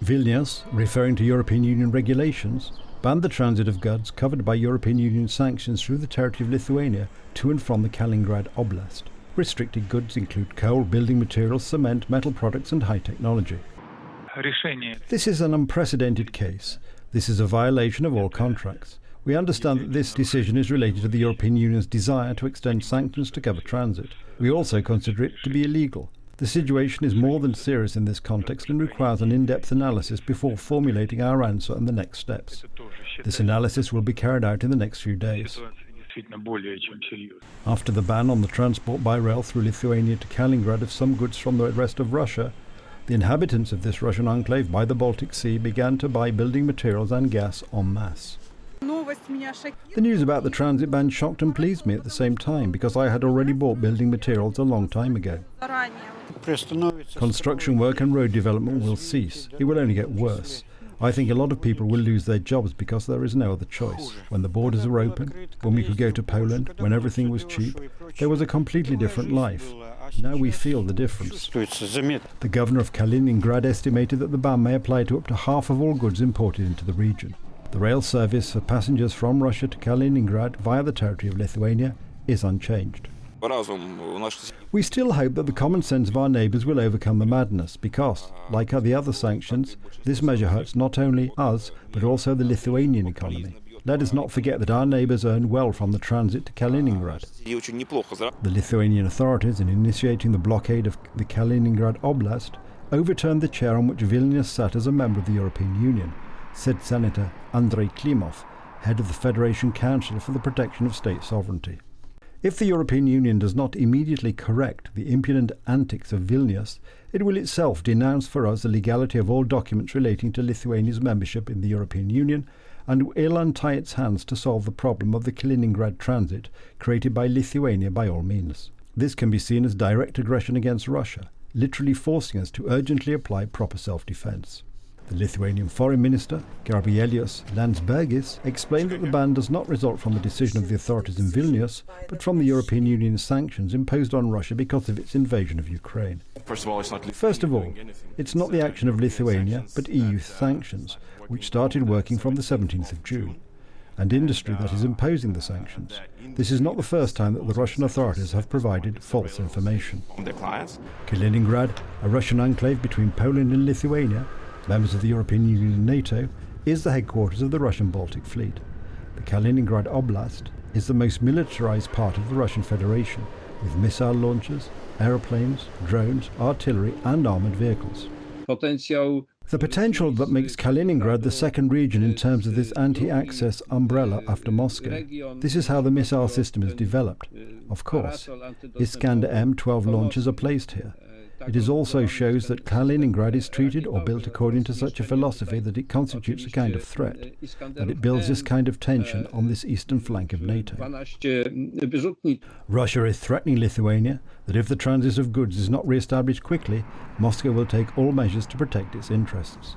Vilnius, referring to European Union regulations, banned the transit of goods covered by European Union sanctions through the territory of Lithuania to and from the Kaliningrad Oblast. Restricted goods include coal, building materials, cement, metal products and high technology. This is an unprecedented case. This is a violation of all contracts. We understand that this decision is related to the European Union's desire to extend sanctions to cover transit. We also consider it to be illegal. The situation is more than serious in this context and requires an in-depth analysis before formulating our answer and the next steps. This analysis will be carried out in the next few days. After the ban on the transport by rail through Lithuania to Kaliningrad of some goods from the rest of Russia, the inhabitants of this Russian enclave by the Baltic Sea began to buy building materials and gas en masse. The news about the transit ban shocked and pleased me at the same time because I had already bought building materials a long time ago. Construction work and road development will cease. It will only get worse. I think a lot of people will lose their jobs because there is no other choice. When the borders were open, when we could go to Poland, when everything was cheap, there was a completely different life. Now we feel the difference. The governor of Kaliningrad estimated that the ban may apply to up to half of all goods imported into the region. The rail service for passengers from Russia to Kaliningrad via the territory of Lithuania is unchanged. We still hope that the common sense of our neighbours will overcome the madness because, like the other sanctions, this measure hurts not only us but also the Lithuanian economy. Let us not forget that our neighbours earn well from the transit to Kaliningrad. The Lithuanian authorities, in initiating the blockade of the Kaliningrad Oblast, overturned the chair on which Vilnius sat as a member of the European Union, said Senator Andrei Klimov, head of the Federation Council for the Protection of State Sovereignty. If the European Union does not immediately correct the impudent antics of Vilnius, it will itself denounce for us the legality of all documents relating to Lithuania's membership in the European Union and will untie its hands to solve the problem of the Kaliningrad transit created by Lithuania by all means. This can be seen as direct aggression against Russia, literally forcing us to urgently apply proper self-defense. The Lithuanian Foreign Minister, Gabrielius Landsbergis, explained that the ban does not result from the decision of the authorities in Vilnius, but from the European Union's sanctions imposed on Russia because of its invasion of Ukraine. First of all, it's not the action of Lithuania, but EU sanctions, which started working from the 17th of June, and industry that is imposing the sanctions. This is not the first time that the Russian authorities have provided false information. Kaliningrad, a Russian enclave between Poland and Lithuania, members of the European Union and NATO, is the headquarters of the Russian Baltic fleet. The Kaliningrad Oblast is the most militarized part of the Russian Federation, with missile launchers, aeroplanes, drones, artillery and armored vehicles. The potential that makes Kaliningrad the second region in terms of this anti-access umbrella after Moscow. This is how the missile system is developed. Of course, Iskander-M12 launchers are placed here. It also shows that Kaliningrad is treated or built according to such a philosophy that it constitutes a kind of threat, that it builds this kind of tension on this eastern flank of NATO. Russia is threatening Lithuania that if the transit of goods is not re-established quickly, Moscow will take all measures to protect its interests.